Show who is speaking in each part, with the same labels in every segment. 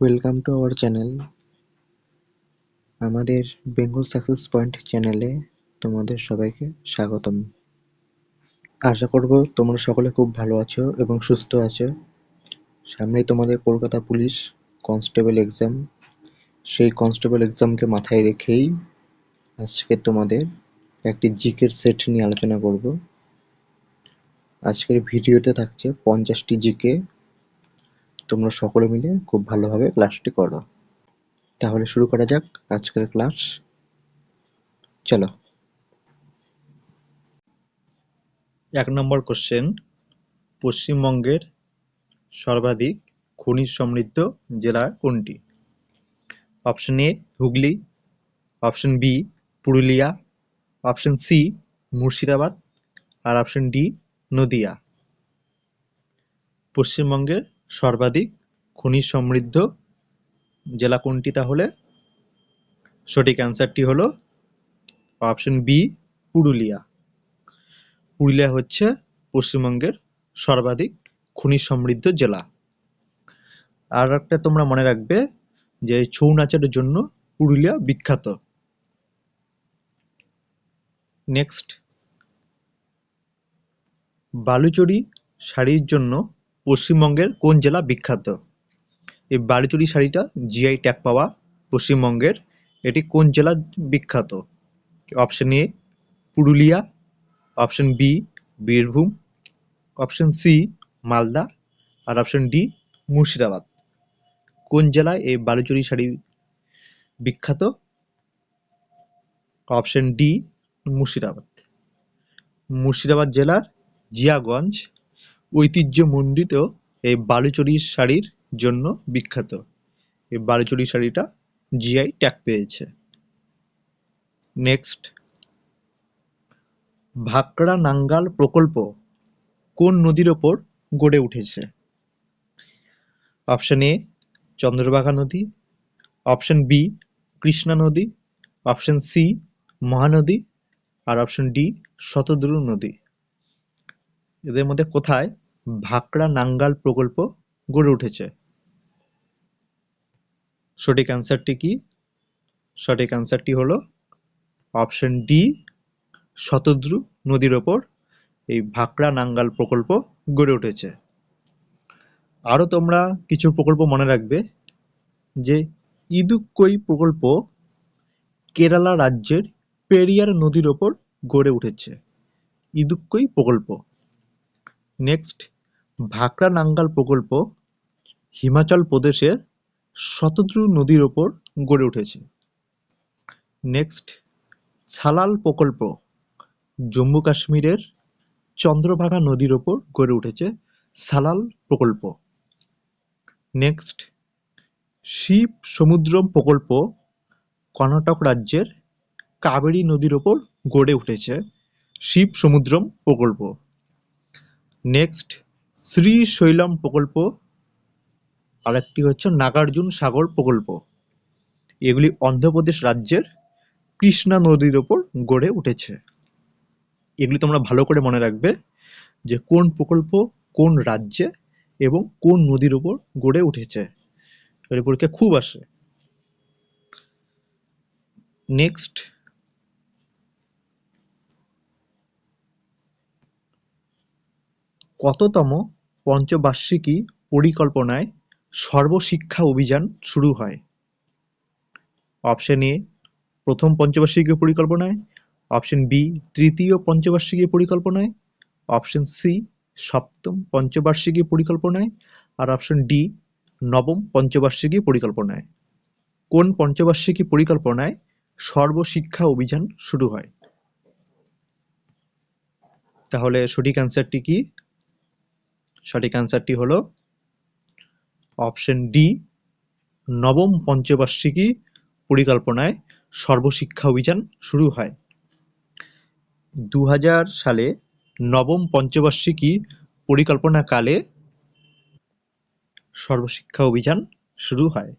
Speaker 1: Welcome to our channel. আমাদের Bengal success point চ্যানেলে তোমাদের সবাইকে স্বাগতম। আশা করব তোমরা সকলে খুব ভালো আছো এবং সুস্থ আছো। সামনেই তোমাদের কলকাতা পুলিশ কনস্টেবল এক্সাম। সেই কনস্টেবল এক্সামকে মাথায় রেখেই আজকে তোমাদের একটি জিকের সেট নিয়ে আলোচনা করব। আজকের ভিডিওতে থাকছে 50টি জিকে। তোমরা সকলে মিলে খুব ভালোভাবে ক্লাসটি করো। তাহলে শুরু করা যাক আজকের ক্লাস। চলো।
Speaker 2: 1 নম্বর কোশ্চেন, পশ্চিমবঙ্গের সর্বাধিক খনিজ সমৃদ্ধ জেলা কোনটি? Option A Hooghly, option B Purulia, option C Murshidabad আর অপশন ডি নদিয়া। পশ্চিমবঙ্গের সর্বাধিক খনিজ সমৃদ্ধ জেলা কোনটি? তাহলে সঠিক অ্যান্সারটি হলো অপশন বি পুরুলিয়া। পুরুলিয়া হচ্ছে পশ্চিমবঙ্গের সর্বাধিক খনিজ সমৃদ্ধ জেলা। আর একটা তোমরা মনে রাখবে যে ছৌ নাচের জন্য পুরুলিয়া বিখ্যাত। নেক্সট, বালুচরী শাড়ির জন্য পশ্চিমবঙ্গের কোন জেলা বিখ্যাত? এই বালুচরী শাড়িটা জিআই ট্যাগ পাওয়া পশ্চিমবঙ্গের, এটি কোন জেলা বিখ্যাত? Option A Purulia, option B Birbhum, option C Malda আর অপশন ডি মুর্শিদাবাদ। কোন জেলায় এই বালুচরী শাড়ি বিখ্যাত? Option D Murshidabad. মুর্শিদাবাদ জেলার জিয়াগঞ্জ ঐতিহ্যমণ্ডিত এই বালুচরী শাড়ির জন্য বিখ্যাত। এই বালুচরী শাড়িটা জিআই ট্যাগ পেয়েছে। নেক্সট, ভাকরা নাঙ্গাল প্রকল্প কোন নদীর ওপর গড়ে উঠেছে? অপশন এ চন্দ্রভাগা নদী, অপশন বি কৃষ্ণা নদী, অপশন সি মহানদী আর অপশন ডি শতদ্রু নদী। এদের মধ্যে কোথায় ভাকরা নাঙ্গাল প্রকল্প গড়ে উঠেছে? সঠিক অ্যান্সারটি কি? সঠিক অ্যান্সারটি হলো অপশন ডি শতদ্রু নদীর ওপর এই ভাকরা নাঙ্গাল প্রকল্প গড়ে উঠেছে। আরও তোমরা কিছু প্রকল্প মনে রাখবে যে ইদুক্কই প্রকল্প কেরালা রাজ্যের পেরিয়ার নদীর ওপর গড়ে উঠেছে। ইদুক্কই প্রকল্প। নেক্সট, ভাকরা নাঙ্গাল প্রকল্প হিমাচল প্রদেশের শতদ্রু নদীর ওপর গড়ে উঠেছে। নেক্সট, সালাল প্রকল্প জম্মু কাশ্মীরের চন্দ্রভাগা নদীর ওপর গড়ে উঠেছে সালাল প্রকল্প। নেক্সট, শিব সমুদ্রম প্রকল্প কর্ণাটক রাজ্যের কাবেরী নদীর ওপর গড়ে উঠেছে শিব সমুদ্রম প্রকল্প। নেক্সট, শ্রীশৈলম প্রকল্প আরেকটি হচ্ছে নাগার্জুন সাগর প্রকল্প। এগুলি অন্ধ্রপ্রদেশ রাজ্যের কৃষ্ণা নদীর ওপর গড়ে উঠেছে। এগুলি তোমরা ভালো করে মনে রাখবে যে কোন প্রকল্প কোন রাজ্যে এবং কোন নদীর ওপর গড়ে উঠেছে। এর পরীক্ষা খুব আসে। নেক্সট, কততম পঞ্চবার্ষিকী পরিকল্পনায় সর্বশিক্ষা অভিযান শুরু হয়? অপশন এ প্রথম পঞ্চবার্ষিকী পরিকল্পনায়, অপশন বি তৃতীয় পঞ্চবার্ষিকী পরিকল্পনায়, অপশন সি সপ্তম পঞ্চবার্ষিকী পরিকল্পনায় আর অপশন ডি নবম পঞ্চবার্ষিকী পরিকল্পনায়। কোন পঞ্চবার্ষিকী পরিকল্পনায় সর্বশিক্ষা অভিযান শুরু হয়? তাহলে সঠিক অ্যান্সারটি কি? সঠিক অ্যান্সারটি হলো অপশন ডি নবম পঞ্চবার্ষিকী পরিকল্পনায় সর্বশিক্ষা অভিযান শুরু হয়। 2000 সালে নবম পঞ্চবার্ষিকী পরিকল্পনাকালে সর্বশিক্ষা অভিযান শুরু হয়।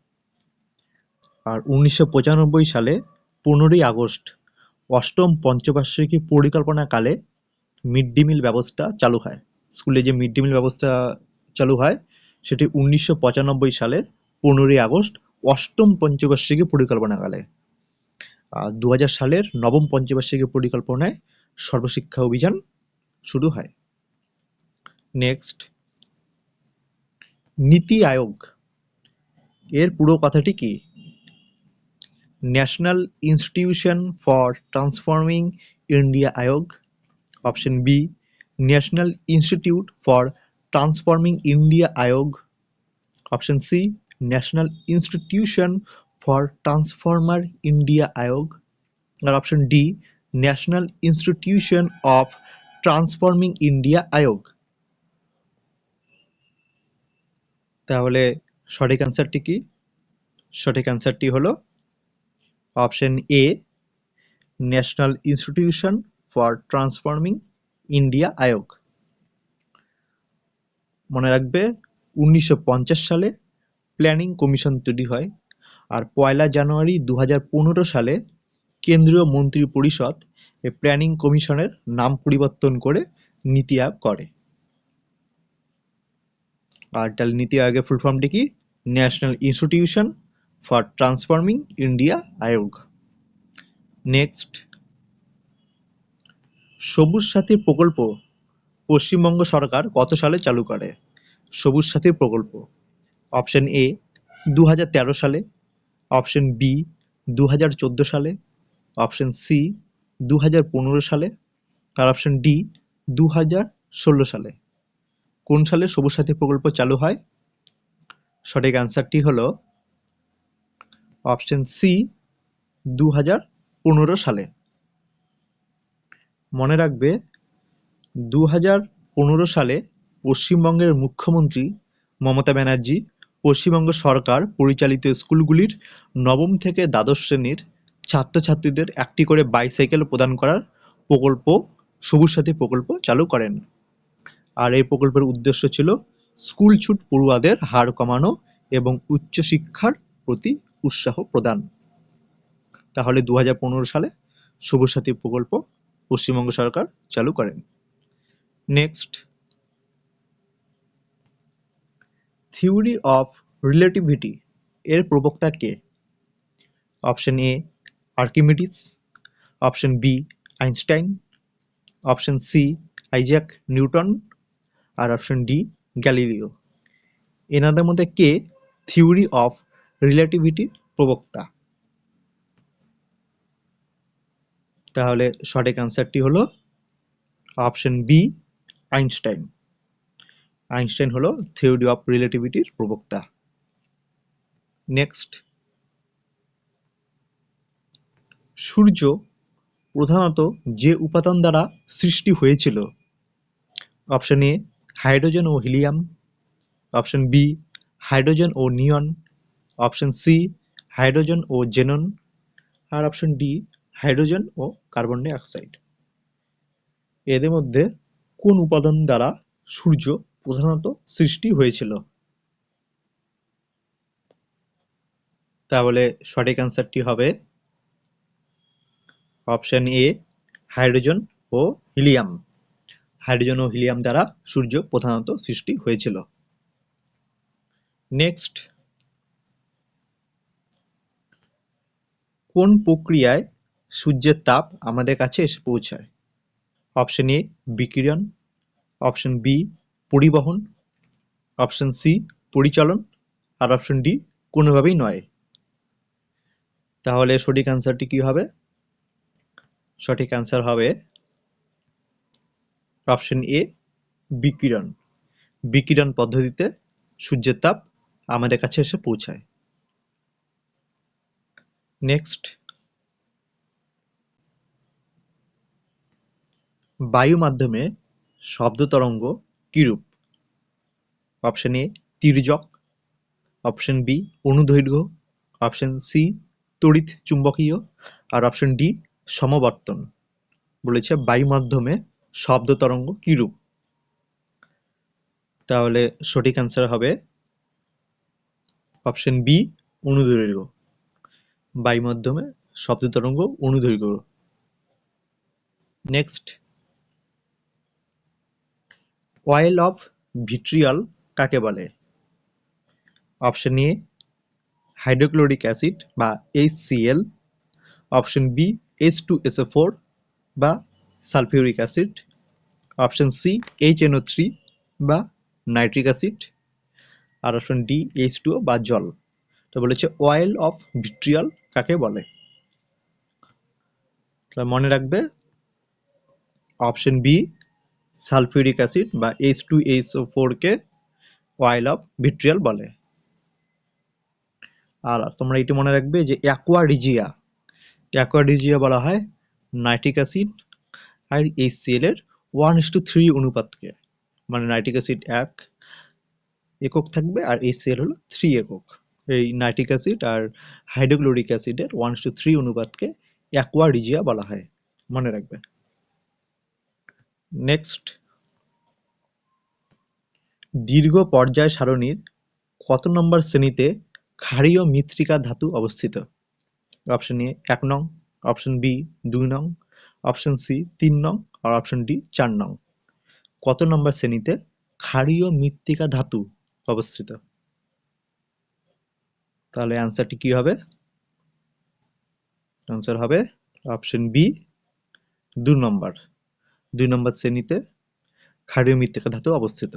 Speaker 2: আর 1995 সালে 15ই আগস্ট অষ্টম পঞ্চবার্ষিকী পরিকল্পনাকালে মিড ডে মিল ব্যবস্থা চালু হয়। স্কুলে যে মিড ডে মিল ব্যবস্থা চালু হয় সেটি 1995 সালের 15 আগস্ট অষ্টম পঞ্চবার্ষিকী পরিকল্পনাকালে। 2000 সালের নবম পঞ্চবার্ষিকী পরিকল্পনায় সর্বশিক্ষা অভিযান শুরু হয়। নেক্সট, নীতি আয়োগ এর পুরো কথাটি কি? National institution for transforming India Aayog. Option B, national institute for transforming India Aayog. Option C, national institution for transformer India Aayog. আর option D, national institution of transforming India Aayog. তাহলে সঠিক অ্যান্সারটি কি? সঠিক অ্যান্সারটি হলো option A, national institution for transforming India Aayog. মনে রাখবে 1950 সালে প্ল্যানিং কমিশন তৈরি হয়, আর 1 জানুয়ারি 2015 সালে কেন্দ্রীয় মন্ত্রী পরিষদ এই প্ল্যানিং কমিশনের নাম পরিবর্তন করে নীতি আয়োগ করে। আর তাহলে নীতি আয়োগের ফুল ফর্মটি কি? National institution for transforming India Aayog. Next, সবুজ সাথী প্রকল্প পশ্চিমবঙ্গ সরকার কত সালে চালু করে? সবুজ সাথী প্রকল্প। অপশন এ 2013 সালে, অপশন বি 2014 সালে, অপশন সি 2015 সালে, আর অপশন ডি 2016 সালে। কোন সালে সবুজ সাথী প্রকল্প চালু হয়? সঠিক অ্যান্সারটি হলো অপশন সি 2015 সালে। মনে রাখবে 2015 সালে পশ্চিমবঙ্গের মুখ্যমন্ত্রী মমতা ব্যানার্জি পশ্চিমবঙ্গ সরকার পরিচালিত স্কুলগুলির নবম থেকে দ্বাদশ শ্রেণীর ছাত্রছাত্রীদের একটি করে বাইসাইকেল প্রদান করার প্রকল্প সবুজ সাথী প্রকল্প চালু করেন। আর এই প্রকল্পের উদ্দেশ্য ছিল স্কুল ছুট পড়ুয়াদের হার কমানো এবং উচ্চশিক্ষার প্রতি উৎসাহ প্রদান। তাহলে 2015 সালে সবুজ সাথী প্রকল্প পশ্চিমবঙ্গ সরকার চালু করেন। নেক্সট, থিওরি অফ রিলেটিভিটি এর প্রবক্তা কে? Option A Archimedes, option B Einstein, option C Isaac Newton, আর অপশন ডি গ্যালিলিও। এনাদের মধ্যে কে থিওরি অফ রিলেটিভিটির প্রবক্তা? তাহলে সঠিক অ্যান্সারটি হলো অপশন বি আইনস্টাইন। আইনস্টাইন হলো থিওরি অফ রিলেটিভিটির প্রবক্তা। নেক্সট, সূর্য প্রধানত যে উপাদান দ্বারা সৃষ্টি হয়েছিল? অপশন এ হাইড্রোজেন ও হিলিয়াম, অপশন বি হাইড্রোজেন ও নিয়ন, অপশন সি হাইড্রোজেন ও জেনন, আর অপশন ডি হাইড্রোজেন ও কার্বন ডাই অক্সাইড। এদের মধ্যে কোন উপাদান দ্বারা সূর্য প্রধানত সৃষ্টি হয়েছিল? তাহলে সঠিক অ্যান্সারটি হবে অপশন এ হাইড্রোজেন ও হিলিয়াম। হাইড্রোজেন ও হিলিয়াম দ্বারা সূর্য প্রধানত সৃষ্টি হয়েছিল। নেক্সট, কোন প্রক্রিয়ায় সূর্যের তাপ আমাদের কাছে এসে পৌঁছায়? অপশন এ বিকিরণ, অপশন বি পরিবহন, অপশন সি পরিচালন, আর অপশন ডি কোনোভাবেই নয়। তাহলে সঠিক অ্যান্সারটি কি হবে? সঠিক অ্যান্সার হবে অপশন এ বিকিরণ। বিকিরণ পদ্ধতিতে সূর্যের তাপ আমাদের কাছে এসে পৌঁছায়। নেক্সট, বায়ু মাধ্যমে শব্দ তরঙ্গ কিরূপ? অপশন এ তির্যক, অপশন বি অনুদৈর্ঘ্য, অপশন সি তড়িৎ চুম্বকীয়, আর অপশন ডি সমবর্তন। বলেছে বায়ু মাধ্যমে শব্দ তরঙ্গ কিরূপ? তাহলে সঠিক অ্যান্সার হবে অপশন বি অনুদৈর্ঘ্য। বায়ু মাধ্যমে শব্দ তরঙ্গ অনুদৈর্ঘ্য। নেক্সট, অয়েল অফ ভিট্রিয়াল কাকে বলে? অপশন এ হাইড্রোক্লোরিক অ্যাসিড বা HCl, অপশন বি H2SO4 বা sulphuric acid, option C HNO3 বা নাইট্রিক অ্যাসিড, আর অপশন ডি H2O বা জল। তো বলেছে অয়েল অফ ভিট্রিয়াল কাকে বলে? তাহলে মনে রাখবে অপশন বি সালফিউরিক অ্যাসিড বা H2SO4 K oil of vitriol বলে। আর তোমরা এটি মনে রাখবে যে অ্যাকোয়ারিজিয়া বলা হয় নাইট্রিক অ্যাসিড আর HCl এর 1:3 অনুপাতকে, মানে নাইট্রিক অ্যাসিড 1 একক থাকবে আর HCl হলো 3 একক। এই নাইট্রিক অ্যাসিড আর হাইড্রোক্লোরিক অ্যাসিডের 1:3 অনুপাতকে অ্যাকোয়ারিজিয়া বলা হয়, মনে রাখবে। নেক্সট, দীর্ঘ পর্যায় সারণীর কত নম্বর শ্রেণীতে ক্ষারীয় মৃত্তিকা ধাতু অবস্থিত? অপশন এ 1 নং, অপশন বি 2 নং, অপশন সি 3 নং আর অপশন ডি 4 নং। কত নম্বর শ্রেণীতে ক্ষারীয় মৃত্তিকা ধাতু অবস্থিত? তাহলে অ্যান্সারটি কি হবে? অ্যান্সার হবে অপশন বি 2 নম্বর। 2 নম্বর শ্রেণীতে ক্ষারীয় মৃত্তিকা ধাতু অবস্থিত।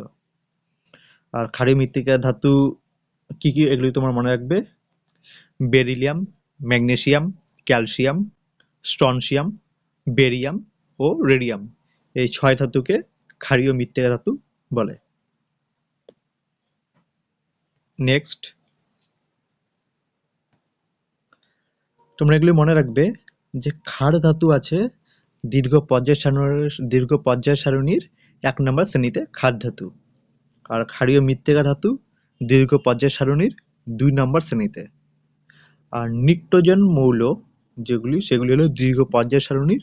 Speaker 2: আর ক্ষারীয় মৃত্তিকা ধাতু কি কি এগুলি তোমার মনে রাখবে: beryllium, magnesium, calcium, strontium, barium ও রেডিয়াম। এই 6 ধাতুকে ক্ষারীয় মৃত্তিকা ধাতু বলে। নেক্সট, তোমরা এগুলি মনে রাখবে যে ক্ষার ধাতু আছে দীর্ঘ পর্যায় সারণীর 1 নম্বর শ্রেণীতে ক্ষার ধাতু, আর ক্ষারীয় মৃত্তিকা ধাতু দীর্ঘ পর্যায় সারণীর 2 নম্বর শ্রেণীতে। আর নিক্টোজেন মৌল সেগুলি হলো দীর্ঘ পর্যায় সারণীর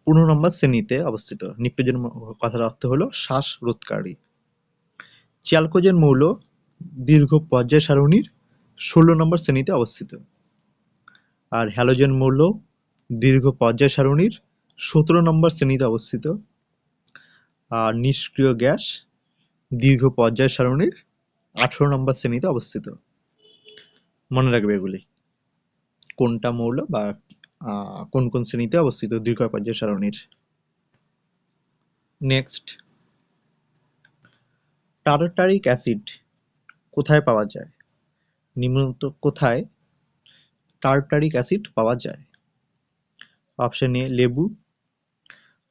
Speaker 2: 15 নম্বর শ্রেণীতে অবস্থিত। নিক্টোজেন কথার অর্থ হলো শ্বাসরোধকারী। চ্যালকোজেন মৌল দীর্ঘ পর্যায় সারণীর 16 নম্বর শ্রেণীতে অবস্থিত। আর হ্যালোজেন মৌল দীর্ঘ পর্যায় সারণীর 17 নম্বর শ্রেণীতে অবস্থিত। আর নিষ্ক্রিয় গ্যাস দীর্ঘ পর্যায় সারণীর 18 নম্বর শ্রেণীতে অবস্থিত। মনে রাখবে এগুলি কোনটা মৌল বা কোন কোন শ্রেণীতে অবস্থিত দীর্ঘ পর্যায় সারণীর। নেক্সট, টার্টারিক অ্যাসিড কোথায় পাওয়া যায়? নিম্নোক্ত কোথায় টার্টারিক অ্যাসিড পাওয়া যায়? অপশন এ লেবু,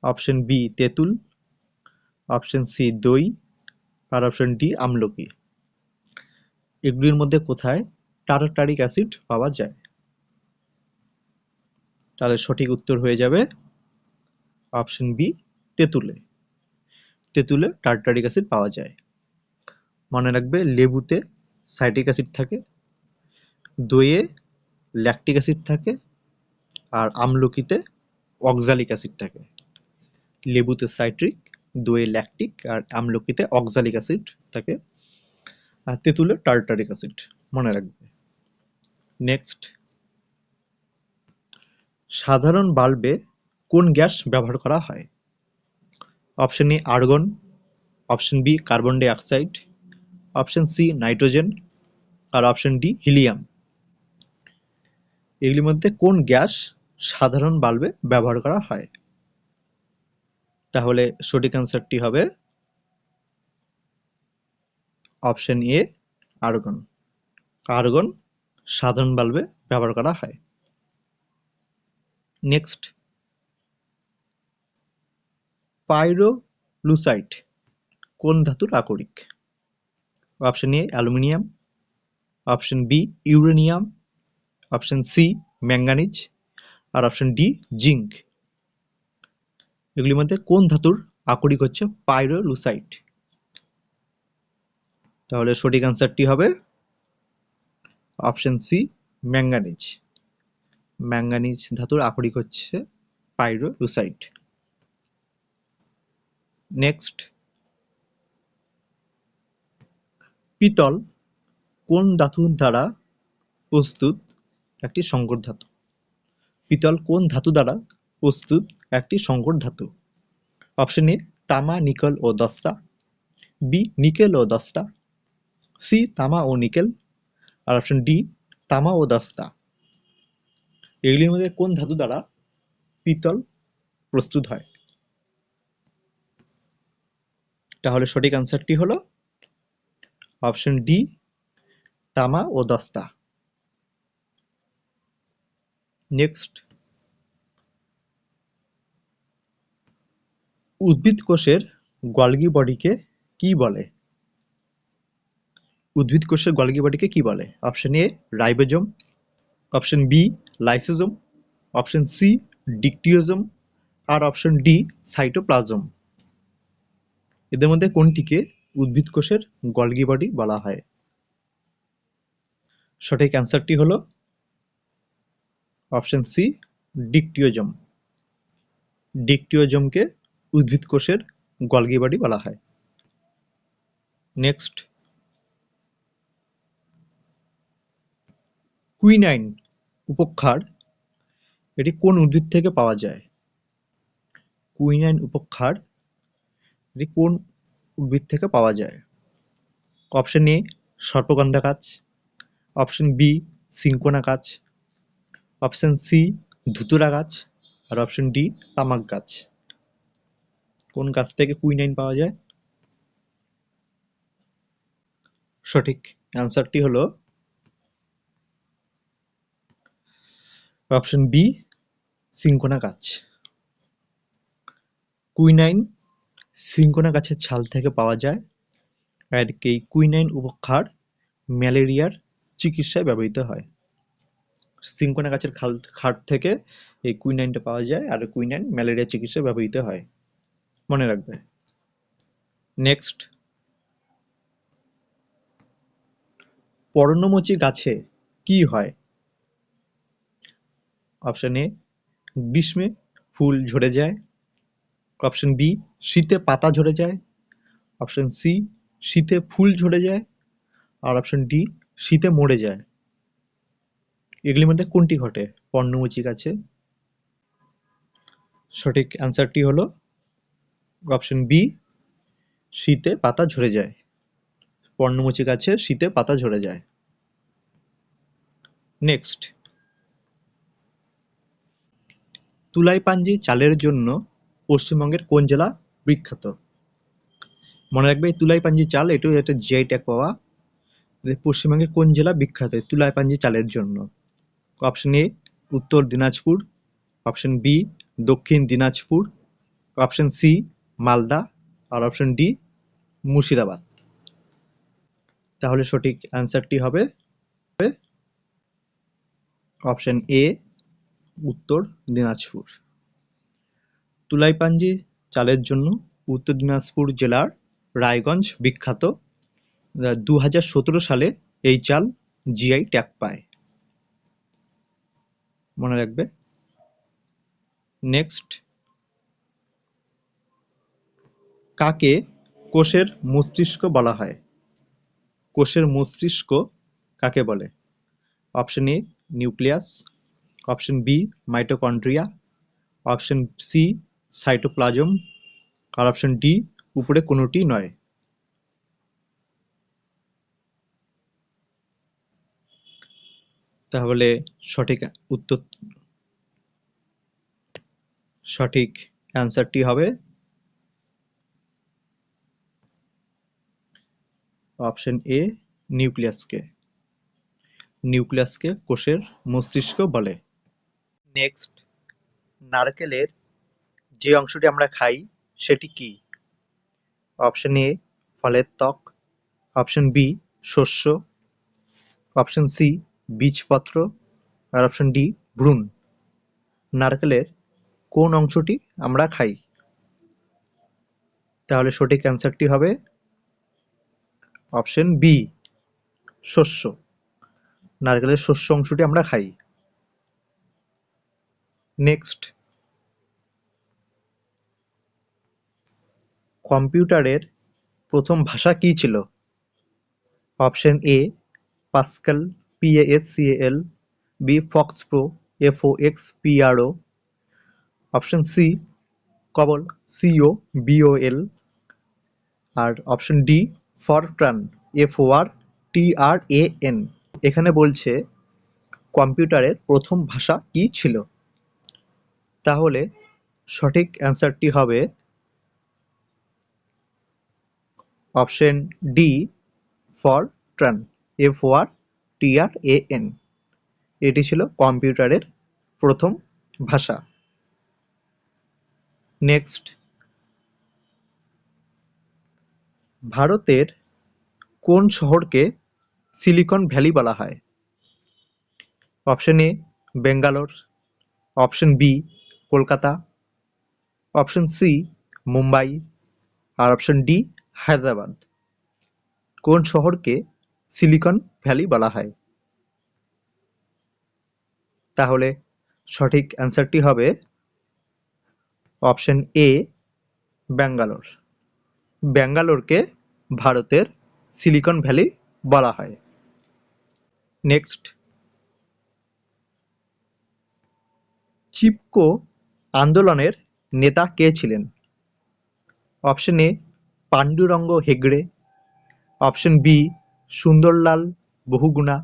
Speaker 2: অপশন বি তেঁতুল, অপশন সি দই আর অপশন ডি আমলকি। এগুলির মধ্যে কোথায় টার্টারিক অ্যাসিড পাওয়া যায়? তাহলে সঠিক উত্তর হয়ে যাবে অপশন বি তেঁতুলে। তেঁতুলে টার্টারিক অ্যাসিড পাওয়া যায়। মনে রাখবে লেবুতে সাইট্রিক অ্যাসিড থাকে, দইয়ে ল্যাকটিক অ্যাসিড থাকে আর আমলকিতে অক্সালিক অ্যাসিড থাকে। লেবুতে সাইট্রিক, দইয়ে ল্যাকটিক আর আমলকিতে অক্সালিক অ্যাসিড থাকে, আর তেঁতুলে টার্টারিক অ্যাসিড। মনে রাখবে। নেক্সট, সাধারণ বাল্বে কোন গ্যাস ব্যবহার করা হয়? Option A argon, option B carbon ডাই অক্সাইড, অপশন সি নাইট্রোজেন আর অপশন ডি হিলিয়াম। এগুলির মধ্যে কোন গ্যাস সাধারণ বাল্বে ব্যবহার করা হয়? তাহলে সঠিক অ্যান্সারটি হবে অপশন এ আর্গন। আর্গন সাধারণ বাল্বে ব্যবহার করা হয়। নেক্সট, পাইরোলুসাইট কোন ধাতুর আকরিক? Option A aluminium, option B uranium, option C manganese আর অপশন ডি জিঙ্ক। এগুলির মধ্যে কোন ধাতুর আকরিক হচ্ছে পাইরোলুসাইট? তাহলে সঠিক অ্যান্সারটি হবে অপশন সি ম্যাঙ্গানিজ। ম্যাঙ্গানিজ ধাতুর আকরিক হচ্ছে পাইরোলুসাইট। নেক্সট, পিতল কোন ধাতুর দ্বারা প্রস্তুত একটি সংকর ধাতু? পিতল কোন ধাতু দ্বারা প্রস্তুত একটি সংকর ধাতু? অপশন এ তামা, নিকেল ও দস্তা, বি নিকেল ও দস্তা, সি তামা ও নিকেল আর অপশন ডি তামা ও দস্তা। এগুলির মধ্যে কোন ধাতু দ্বারা পিতল প্রস্তুত হয়? তাহলে সঠিক অ্যান্সারটি হলো অপশন ডি, তামা ও দস্তা। নেক্সট, উদ্ভিদ কোষের গলগি বডিকে কি বলে? উদ্ভিদ কোষের গলগি বডিকে কি বলে? Option A ribosome, option B lysosome, option C dictyosome, আর অপশন ডি সাইটোপ্লাজম। এদের মধ্যে কোনটিকে উদ্ভিদ কোষের গলগি বডি বলা হয়? সঠিক অ্যান্সারটি হলো অপশন সি ডিকটিওজোম। ডিকটিওজোমকে উদ্ভিদ কোষের গলগি বডি বলা হয়। নেক্সট, কুইনাইন উপক্ষার এটি কোন উদ্ভিদ থেকে পাওয়া যায়? কুইনাইন উপক্ষার এটি কোন উদ্ভিদ থেকে পাওয়া যায়? অপশন এ সর্পগন্ধা গাছ, অপশন বি সিনকোনা গাছ, অপশন সি ধুতুরা গাছ, আর অপশন ডি তামাক গাছ। কোন গাছ থেকে কুইনাইন পাওয়া যায়? সঠিক অ্যান্সারটি হলো অপশন বি সিনকোনা গাছ। কুইনাইন সিনকোনা গাছের ছাল থেকে পাওয়া যায়, আর এই কুইনাইন উপক্ষার ম্যালেরিয়ার চিকিৎসায় ব্যবহৃত হয়। সিনকোনা গাছের খাট থেকে এই কুইনাইনটা পাওয়া যায়, আর কুইনাইন ম্যালেরিয়া চিকিৎসায় ব্যবহৃত হয়, মনে রাখবে। নেক্সট, পর্ণমোচী গাছে কি হয়? অপশন এ গ্রীষ্মে ফুল ঝরে যায়, অপশন বি শীতে পাতা ঝরে যায়, অপশন সি শীতে ফুল ঝরে যায়, আর অপশন ডি শীতে মরে যায়। এগুলির মধ্যে কোনটি ঘটে পর্ণমোচী গাছে? সঠিক অ্যান্সারটি হলো অপশন বি শীতে পাতা ঝরে যায়। পর্ণমোচী গাছে শীতে পাতা ঝরে যায়। নেক্সট, তুলাইপাঞ্জি চালের জন্য পশ্চিমবঙ্গের কোন জেলা বিখ্যাত? মনে রাখবে তুলাইপাঞ্জি চাল এটাও একটা জিআই ট্যাগ পাওয়া। পশ্চিমবঙ্গের কোন জেলা বিখ্যাত তুলাইপাঞ্জি চালের জন্য? অপশন এ উত্তর দিনাজপুর, অপশন বি দক্ষিণ দিনাজপুর, অপশন সি মালদা, আর অপশন ডি মুর্শিদাবাদ। তাহলে সঠিক অ্যান্সারটি হবে অপশন এ উত্তর দিনাজপুর। তুলাইপাঞ্জি চালের জন্য উত্তর দিনাজপুর জেলার রায়গঞ্জ বিখ্যাত। 2017 সালে এই চাল জিআই ট্যাগ পায়, মনে রাখবে। নেক্সট, কাকে কোষের মস্তিষ্ক বলা হয়? কোষের মস্তিষ্ক কাকে বলে? Option A nucleus, option B mitochondria, option C cytoplasm, আর অপশন ডি উপরে কোনোটি নয়। তাহলে সঠিক অ্যান্সারটি হবে অপশন এ নিউক্লিয়াসকে কোষের মস্তিষ্ক বলে। নেক্সট, নারকেলের যে অংশটি আমরা খাই সেটি কি? অপশন এ ফলের ত্বক, অপশন বি শস্য, অপশন সি বীজপত্র, আর অপশন ডি ভ্রূণ। নারকেলের কোন অংশটি আমরা খাই? তাহলে সঠিক অ্যান্সারটি হবে অপশন বি শস্য। নারকেলের শস্য অংশটি আমরা খাই। নেক্সট, কম্পিউটারের প্রথম ভাষা কি ছিল? Option A Pascal PASCAL, B FoxPro FOXPRO, option C COBOL COBOL, আর অপশন ডি ফরট্রান FORTRAN। এখানে বলছে কম্পিউটারের প্রথম ভাষা কি ছিল? তাহলে সঠিক অ্যান্সারটি হবে অপশন ডি, ফরট্রান, FORTRAN। এটি ছিল কম্পিউটারের প্রথম ভাষা। নেক্সট, ভারতের কোন শহরকে সিলিকন ভ্যালি বলা হয়? Option A Bangalore, option B Kolkata, option C Mumbai, আর অপশন ডি হায়দ্রাবাদ। কোন শহরকে সিলিকন ভ্যালি বলা হয়? তাহলে সঠিক অ্যান্সারটি হবে অপশন এ ব্যাঙ্গালোর। ব্যাঙ্গালোরকে ভারতের সিলিকন ভ্যালি বলা হয়। নেক্সট, চিপকো আন্দোলনের নেতা কে ছিলেন? Option A Pandurang Hegde, option B Sundarlal Bahuguna,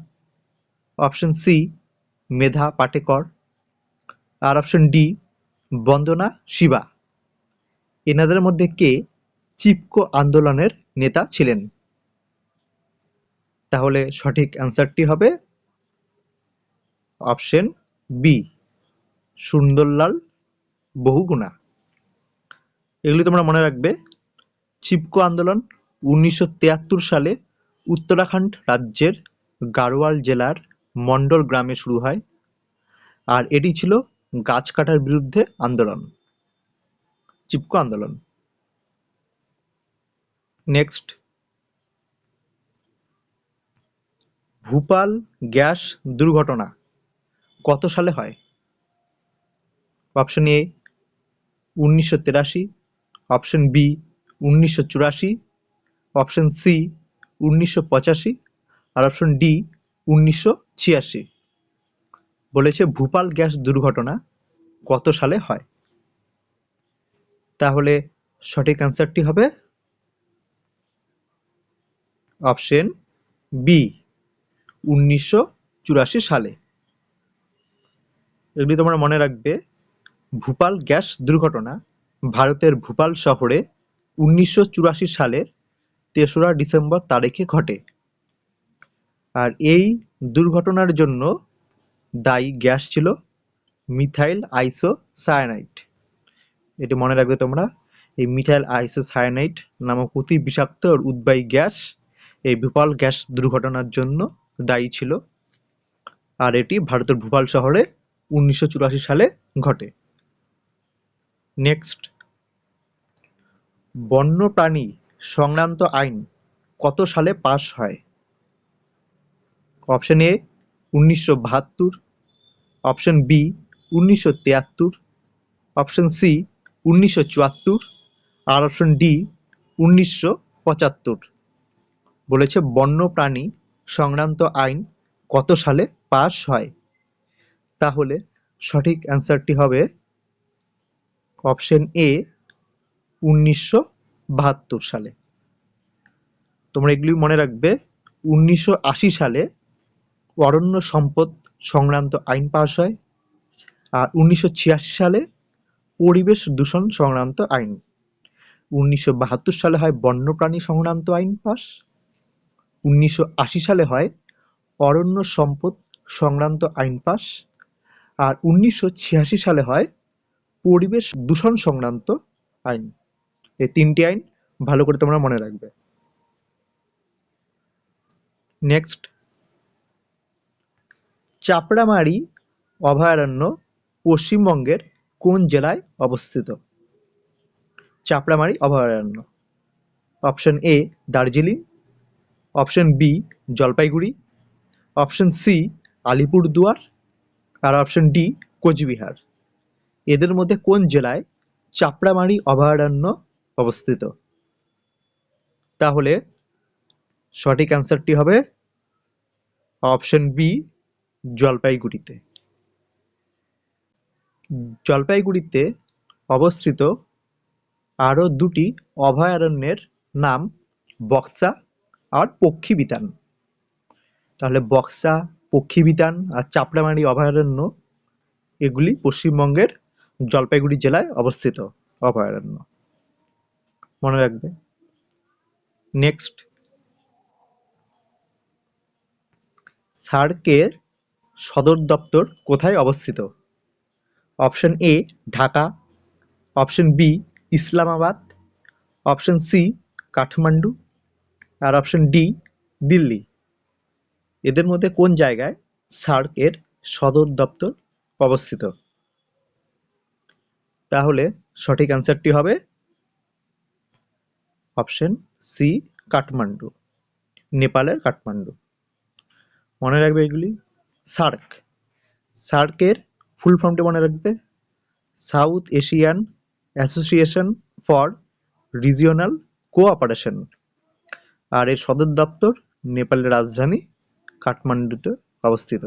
Speaker 2: option C Medha Patkar, আর অপশন ডি বন্দনা শিবা। এনাদের মধ্যে কে চিপকো আন্দোলনের নেতা ছিলেন? তাহলে সঠিক অ্যান্সারটি হবে অপশন বি সুন্দরলাল বহুগুণা। এগুলি তোমরা মনে রাখবে। চিপকো আন্দোলন 1973 সালে উত্তরাখণ্ড রাজ্যের গাড়োয়াল জেলার মন্ডল গ্রামে শুরু হয়, আর এটি ছিল গাছ কাটার বিরুদ্ধে আন্দোলন, চিপকো আন্দোলন। নেক্সট, ভূপাল গ্যাস দুর্ঘটনা কত সালে হয়? Option A 1983, option B 1984, option C 1985, আর অপশন ডি 1986। বলেছে ভূপাল গ্যাস দুর্ঘটনা কত সালে হয়? তাহলে সঠিক অ্যান্সারটি হবে অপশন বি 1984 সালে। এগুলি তোমরা মনে রাখবে। ভূপাল গ্যাস দুর্ঘটনা ভারতের ভূপাল শহরে 1984 সালের 3রা ডিসেম্বর তারিখে ঘটে, আর এই দুর্ঘটনার জন্য দায়ী গ্যাস ছিল মিথাইল আইসোসায়ানাইড। এটি মনে রাখবে তোমরা। এই মিথাইল আইসোসায়ানাইড নামক অতি বিষাক্ত আর উদ্বায়ী গ্যাস এই ভূপাল গ্যাস দুর্ঘটনার জন্য দায়ী ছিল, আর এটি ভারতের ভূপাল শহরে 1984 সালে ঘটে। নেক্সট, বন্যপ্রাণী সংক্রান্ত আইন কত সালে পাস হয়? Option A 1972, option B 1973, option C 1974, আর অপশন ডি 1975। বলেছে বন্যপ্রাণী সংক্রান্ত আইন কত সালে পাস হয়? তাহলে সঠিক অ্যান্সারটি হবে অপশন এ 1972 সালে। তোমরা এগুলি মনে রাখবে। 1980 সালে অরণ্য সম্পদ সংক্রান্ত আইন পাস হয়, আর 1986 সালে পরিবেশ দূষণ সংক্রান্ত আইন। 1972 সালে হয় বন্যপ্রাণী সংক্রান্ত আইন পাস, 1980 সালে হয় অরণ্য সম্পদ সংক্রান্ত আইন পাস, আর 1986 সালে হয় পরিবেশ দূষণ সংক্রান্ত আইন। এই 3টি আইন ভালো করে তোমরা মনে রাখবে। নেক্সট, চাপড়ামারি অভয়ারণ্য পশ্চিমবঙ্গের কোন জেলায় অবস্থিত? চাপড়ামারি অভয়ারণ্য। Option A Darjeeling, option B Jalpaiguri, option C Alipurduar, R option D Cooch Behar. এদের মধ্যে কোন জেলায় চাপড়ামারি অভয়ারণ্য অবস্থিত? তাহলে সঠিক অ্যান্সারটি হবে অপশন বি জলপাইগুড়িতে। জলপাইগুড়িতে অবস্থিত আরও দুটি অভয়ারণ্যের নাম বক্সা আর পক্ষীবিতান। তাহলে বক্সা পক্ষীবিতান আর চাপড়ামারি অভয়ারণ্য, এগুলি পশ্চিমবঙ্গের জলপাইগুড়ি জেলায় অবস্থিত অভয়ারণ্য। মনে রাখবে। নেক্সট, সার্কের সদর দপ্তর কোথায় অবস্থিত? Option A Dhaka, option B Islamabad, option C Kathmandu, আর অপশন ডি দিল্লি। এদের মধ্যে কোন জায়গায় সার্ক এর সদর দপ্তর অবস্থিত? তাহলে সঠিক অ্যান্সারটি হবে অপশন সি কাঠমান্ডু, নেপালের কাঠমান্ডু। মনে রাখবে এগুলি। সার্ক, সার্কের ফুল ফর্মটি মনে রাখবে, South Asian Association for Regional Cooperation. আর এর সদর দপ্তর নেপালের রাজধানী কাঠমান্ডুতে অবস্থিত।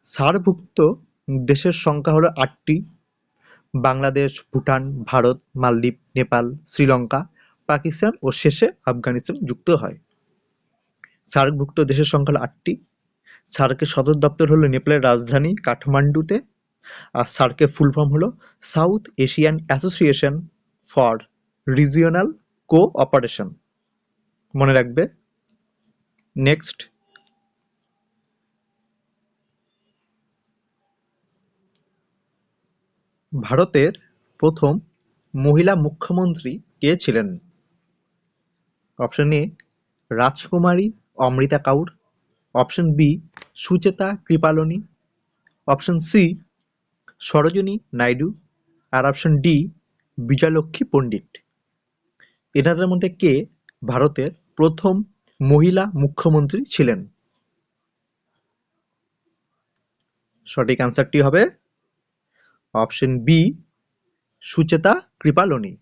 Speaker 2: সার্কভুক্ত দেশের সংখ্যা হলো 8টি। বাংলাদেশ, ভুটান, ভারত, মালদ্বীপ, নেপাল, শ্রীলঙ্কা, পাকিস্তান ও শেষে আফগানিস্তান যুক্ত হয়। সার্কভুক্ত দেশের সংখ্যা হলো 8টি। সার্কের সদর দপ্তর হলো নেপালের রাজধানী কাঠমান্ডুতে। আর সার্কের ফুল ফর্ম হলো south Asian Association for Regional cooperation. মনে রাখবে। নেক্সট, ভারতের প্রথম মহিলা মুখ্যমন্ত্রী কে ছিলেন? অপশন এ Rajkumari Amrita Kaur, option B Sucheta Kripalani, option C Sarojini Naidu, আর অপশন ডি বিজয়লক্ষ্মী পণ্ডিত। এনাদের মধ্যে কে ভারতের প্রথম মহিলা মুখ্যমন্ত্রী ছিলেন? সঠিক অ্যান্সারটি হবে অপশন বি সুচেতা কৃপালনী।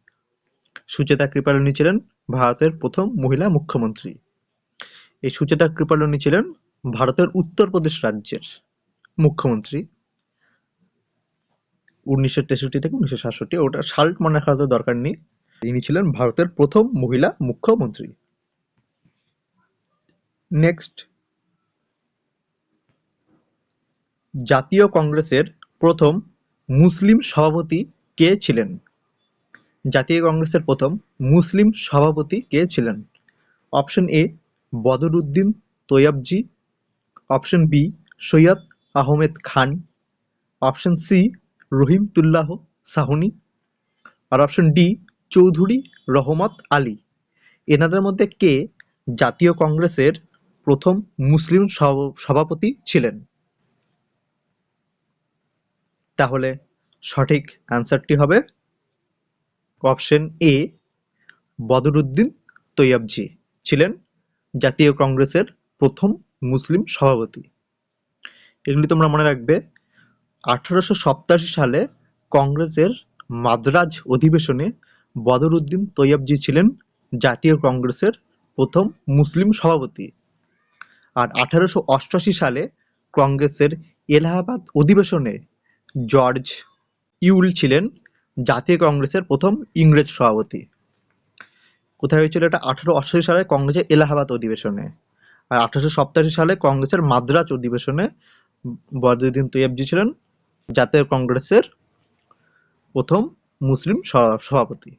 Speaker 2: সুচেতা কৃপালনী ছিলেন ভারতের প্রথম মহিলা মুখ্যমন্ত্রী। এই সুচেতা কৃপালনী ছিলেন ভারতের উত্তরপ্রদেশ রাজ্যের মুখ্যমন্ত্রী 1963 থেকে 1967। ওটা সাল মনে রাখার তো দরকার নেই। ইনি ছিলেন ভারতের প্রথম মহিলা মুখ্যমন্ত্রী। নেক্সট, জাতীয় কংগ্রেসের প্রথম মুসলিম সভাপতি কে ছিলেন? জাতীয় কংগ্রেসের প্রথম মুসলিম সভাপতি কে ছিলেন? Option A Badruddin Tyabji, option B Syed Ahmed Khan, option C Rahimtullah Sayani, আর অপশন ডি চৌধুরী রহমত আলী। এনাদের মধ্যে কে জাতীয় কংগ্রেসের প্রথম মুসলিম সভাপতি ছিলেন? তাহলে সঠিক অ্যান্সারটি হবে অপশন এ বদরুদ্দিন তৈয়বজি ছিলেন জাতীয় কংগ্রেসের প্রথম মুসলিম সভাপতি। এগুলি তোমরা মনে রাখবে। 1887 সালে কংগ্রেসের মাদ্রাজ অধিবেশনে বদরুদ্দিন তৈয়বজি ছিলেন জাতীয় কংগ্রেসের প্রথম মুসলিম সভাপতি। আর 1888 সালে কংগ্রেসের এলাহাবাদ অধিবেশনে জর্জ ইউল ছিলেন জাতীয় কংগ্রেসের প্রথম ইংরেজ সভাপতি। কোথায় হয়েছিল এটা? 1888 সালে কংগ্রেসের এলাহাবাদ অধিবেশনে। আর 1887 সালে কংগ্রেসের মাদ্রাজ অধিবেশনে বদরুদ্দিন তৈয়বজি ছিলেন জাতীয় কংগ্রেসের প্রথম মুসলিম সভাপতি।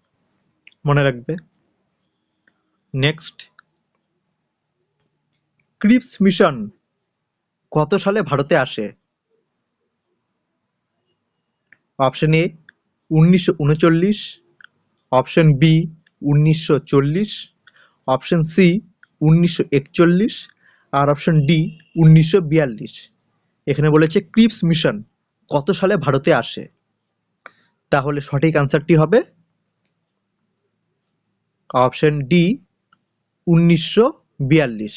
Speaker 2: মনে রাখবে। নেক্সট, ক্রিপস মিশন কত সালে ভারতে আসে? Option A 1939, option B 1940, option C 1941, আর অপশন ডি 1942। এখানে বলেছে ক্রিপস মিশন কত সালে ভারতে আসে। তাহলে সঠিক অ্যান্সারটি হবে অপশন ডি 1942।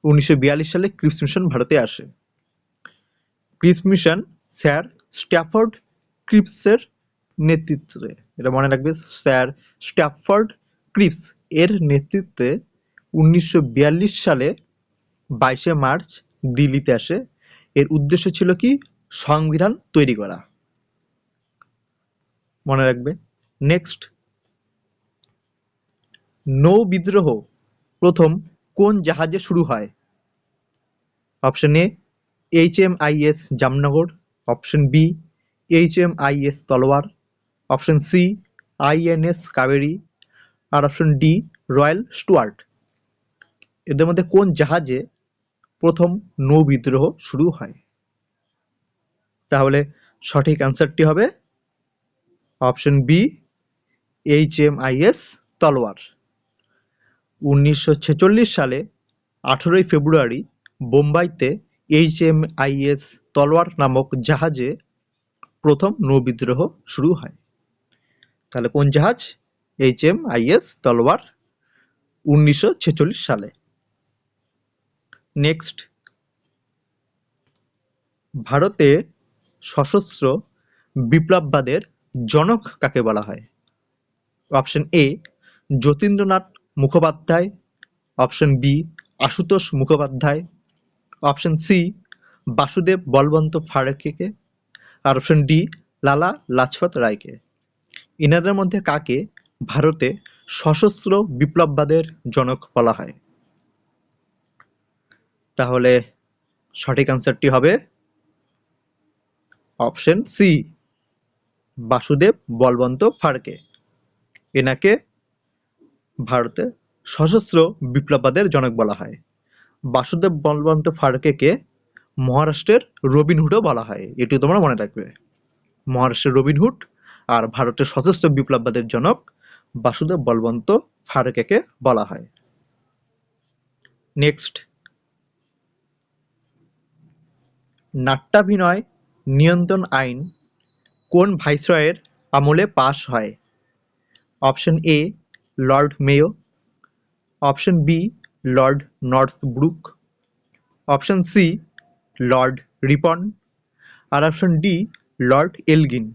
Speaker 2: 1942 সালে ক্রিপস মিশন ভারতে আসে। ক্রিপস মিশন স্যার স্ট্যাফোর্ড ক্রিপসের নেতৃত্বে, এটা মনে রাখবে, স্যার স্ট্যাফোর্ড ক্রিপস এর নেতৃত্বে 1942 সালে 22শে মার্চ দিল্লিতে আসে। এর উদ্দেশ্য ছিল কি? সংবিধান তৈরি করা। মনে রাখবে। নেক্সট, নৌ বিদ্রোহ প্রথম কোন জাহাজে শুরু হয়? Option A HMIS Jamnagar, option B HMIS Talwar, option C INS Kaveri, আর অপশন ডি রয়্যাল স্টুয়ার্ট। এদের মধ্যে কোন জাহাজে প্রথম নৌ বিদ্রোহ শুরু হয়? তাহলে সঠিক অ্যান্সারটি হবে অপশন বি HMIS তলোয়ার। 1946 সালে 18 ফেব্রুয়ারি বোম্বাইতে HMIS তলোয়ার নামক জাহাজে প্রথম নৌবিদ্রোহ শুরু হয়। তাহলে কোন জাহাজ? HMIS তলোয়ার, 1946 সালে। নেক্সট, ভারতে সশস্ত্র বিপ্লববাদের জনক কাকে বলা হয়? Option A Jatindranath Mukhopadhyay, option B Ashutosh Mukhopadhyay, option C Basudev Balwant ফাড়কেকে, আর অপশন ডি লালা লাজপত রায়কে। এনাদের মধ্যে কাকে ভারতে সশস্ত্র বিপ্লববাদের জনক বলা হয়? তাহলে সঠিক অ্যান্সারটি হবে অপশন সি বাসুদেব বলবন্ত ফাড়কে। এনাকে ভারতে সশস্ত্র বিপ্লববাদের জনক বলা হয়। বাসুদেব বলবন্ত ফাড়কেকে মহারাষ্ট্রের রবিনহুডও বলা হয়, এটি তোমরা মনে রাখবে। মহারাষ্ট্রের রবিনহুড আর ভারতের সশস্ত্র বিপ্লববাদের জনক বাসুদেব বলবন্ত ফাড়কেকে বলা হয়। নেক্সট, নাট্যাভিনয় নিয়ন্ত্রণ আইন কোন ভাইসরয়ের আমলে পাশ হয়? Option A Lord Mayo, option B Lord Northbrook, option C Lord Ripon, আর অপশন ডি লর্ড এলগিন।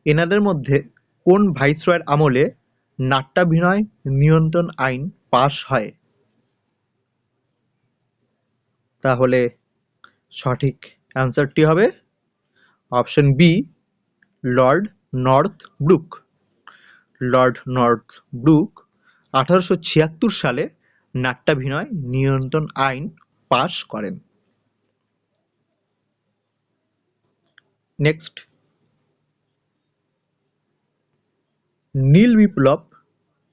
Speaker 2: এনাদের মধ্যে কোন ভাইসরয়ের আমলে নাট্যাভিনয় নিয়ন্ত্রণ আইন পাশ হয়? তাহলে সঠিক অ্যান্সারটি হবে option B Lord Northbrook. Lord Northbrook 1876 সালে নাট্যাভিনয় নিয়ন্ত্রণ আইন পাশ করেন। নেক্সট, নীল বিপ্লব